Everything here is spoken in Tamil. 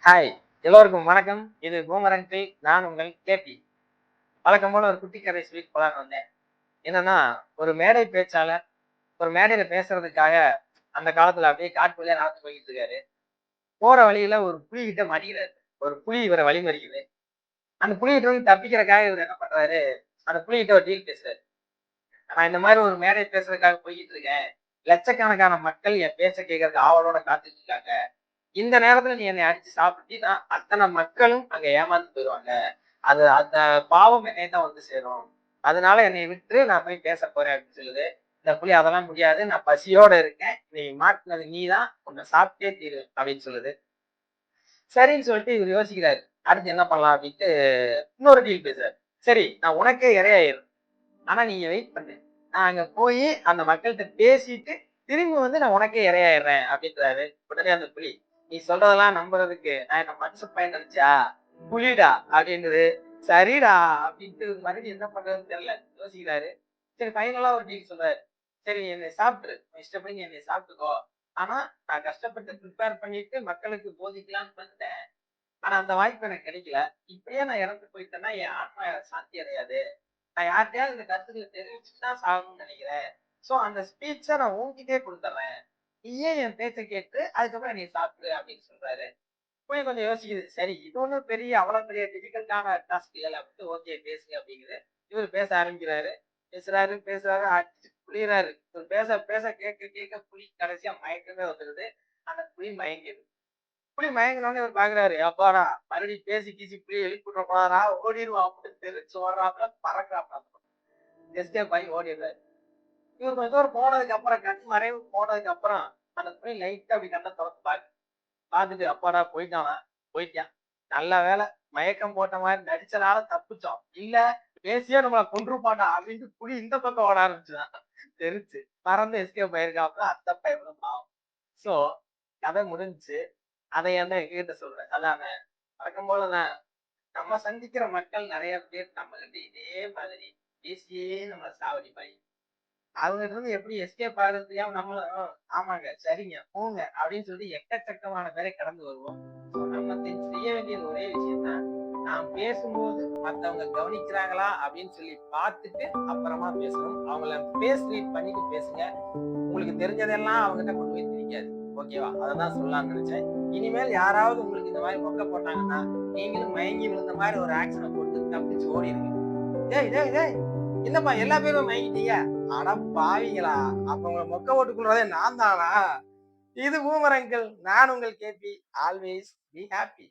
ஹாய், எல்லோருக்கும் வணக்கம். இது பூமரங் ட்ரீ. நான் உங்கள் கேபி. வழக்கம் போல ஒரு குட்டி கதை சொல்லி போலான்னு வந்தேன். என்னன்னா, ஒரு மேடை பேச்சாளர் ஒரு மேடையில பேசுறதுக்காக அந்த காலத்துல அப்படியே காட்டு வழியா நடந்து போயிட்டு இருக்காரு. போற வழியில ஒரு புலிகிட்ட மாட்டிக்கிறாரு. ஒரு புலி இவரை வழிமறிக்குது. அந்த புலிகிட்ட இருந்து தப்பிக்கிறதுக்காக இவர் என்ன பண்றாரு, அந்த புலிகிட்ட ஒரு டீல் பேசுறாரு. நான் இந்த மாதிரி ஒரு மேடை பேசுறதுக்காக போயிட்டு இருக்கேன். லட்சக்கணக்கான மக்கள் என் பேச்ச கேட்கறதுக்கு ஆவலோட காத்துட்டு இருக்காங்க. இந்த நேரத்துல நீ என்னை அடிச்சு சாப்பிட்டீன்னா அத்தனை மக்களும் அங்க ஏமாந்து போயிடுவாங்க. அது அந்த பாவம் என்னை தான் வந்து சேரும். அதனால என்னை விட்டு நான் போய் பேச போறேன் அப்படின்னு சொல்லுது. இந்த புலி அதெல்லாம் முடியாது. நான் பசியோட இருக்கேன். நீ மாட்டினது நீதான். உன்னை சாப்பிட்டே தீரு அப்படின்னு சொல்லுது. சரின்னு சொல்லிட்டு இவர் யோசிக்கிறாரு. அடுத்து என்ன பண்ணலாம் அப்படின்ட்டு இன்னொரு டீல் பேசுறாரு. சரி, நான் உனக்கே இரையாயிரும். ஆனா நீங்க வெயிட் பண்ணு. நான் அங்க போய் அந்த மக்கள்கிட்ட பேசிட்டு திரும்பி வந்து நான் உனக்கே இரையாயிடுறேன் அப்படின்றாரு. உடனே அந்த புலி, நீ சொல்றதெல்லாம் நம்புறதுக்கு நான் என்ன மனுஷ பையன் நினைச்சா புலிடா அப்படின்றது. சரிடா அப்படின்ட்டு மறுபடியும் என்ன பண்றதுன்னு தெரியல, யோசிக்கிறாரு. சரி, ஃபைனலா ஒரு டீல் சொல்றாரு. சரி, நீ என்னை சாப்பிட்டுரு, இஷ்டப்படி நீ என்னை சாப்பிட்டுக்கோ. ஆனா நான் கஷ்டப்பட்டு ப்ரிப்பேர் பண்ணிட்டு மக்களுக்கு போதிக்கலாம்னு வந்துட்டேன். ஆனா அந்த வாய்ப்பு எனக்கு கிடைக்கல. இப்படியே நான் இறந்து போயிட்டேன்னா என் ஆத்மா சாந்தி அடையாது. நான் யார்கிட்டயாவது இந்த கருத்துக்களை தெரிவிச்சுட்டு தான் சாகணும்னு நினைக்கிறேன். சோ அந்த ஸ்பீச்சை நான் உன்கிட்டயே கொடுத்துட்றேன். நீயே என் பேச்சை கேட்டு அதுக்கப்புறம் நீ சாப்பிடு அப்படின்னு சொல்றாரு. போய் கொஞ்சம் யோசிக்குது. சரி, இது ஒண்ணும் பெரிய அவ்வளவு பெரிய டிஃபிகல்ட்டான டாஸ்க் இல்லை அப்படின்ட்டு ஓகே பேசுங்க அப்படிங்குது. இவர் பேச ஆரம்பிக்கிறாரு. பேசுறாரு அடிச்சு புளியறாரு. இவர் பேச பேச கேட்க கேட்க புலி கடைசியா மயக்கமே வந்துடுது. அந்த புலி மயங்கிடுது. புலி மயங்கினோடனே இவர் பாக்குறாரு, அப்பாடா மறுபடியும் பேசி கீசி புலி எழுப்பி விட போறா, ஓடிடுவான் அப்படின்னு தெரிஞ்சு ஓடுறாப்புல பறக்குறாப்புல. எஸ்கேப் ஆகி ஓடிடுறாரு. இவர் கொஞ்சம் தூரம் போனதுக்கு அப்புறம் கண் மறைவு போனதுக்கு அப்புறம் அந்த புலி லைட்டா அப்படி கண்ணை திறந்து பார்த்துட்டு அப்பாடா போயிட்டானா, போயிட்டான், நல்ல வேலை, மயக்கம் போட்ட மாதிரி நடிச்சனால தப்பிச்சோம், இல்ல பேசியே நம்மளை கொன்றுப்பாண்டா அப்படின்ட்டு புலி இந்த பக்கம் ஓட ஆரம்பிச்சுதான். தெரிஞ்சு பறந்து எஸ்கேப் ஆயிருக்காப்புல அந்த பையன் பாவம். சோ கதை முடிஞ்சுச்சு. அதை என்ன எங்ககிட்ட சொல்றேன் அதானே. வழக்கம் போலதான் நம்ம சந்திக்கிற மக்கள் நிறைய பேர் நம்ம கிட்ட இதே மாதிரி பேசியே நம்மளை சாவடிப்பாங்க. அவங்ககிட்ட இருந்து எப்படி எஸ்கேப் ஆகுறது தெரியாம நம்மளும் ஆமாங்க சரிங்க போங்க அப்படின்னு சொல்லி எக்கச்சக்கமான பேரை கடந்து வருவோம். நம்ம செய்ய வேண்டியது ஒரே விஷயம் தான், நாம் பேசும்போது மத்தவங்க கவனிக்கிறாங்களா அப்படின்னு சொல்லி பார்த்துட்டு அப்புறமா பேசணும். அவங்கள பேஸ் ரீட் பண்ணிட்டு பேசுங்க. உங்களுக்கு தெரிஞ்சதெல்லாம் அவங்ககிட்ட கொண்டு போய் திணிக்காது. ஓகேவா? அததான் சொல்லலாம்னு நினைச்சேன். இனிமேல் யாராவது உங்களுக்கு இந்த மாதிரி மொக்க போட்டாங்கன்னா நீங்களும் மயங்கி விழுந்த மாதிரி ஒரு ஆக்ஷனை போட்டு தப்பிச்சு ஓடிடுங்க. டேய் டேய் டேய், என்னப்பா எல்லா பேரும் மயங்கிட்டீங்க? அட பாவிங்களா, அப்ப உங்களை மொக்க ஓட்டுக்குள்ளதே நான் தானா? இது பூமரங்கள். நான் உங்கள் கேபி. Always be happy.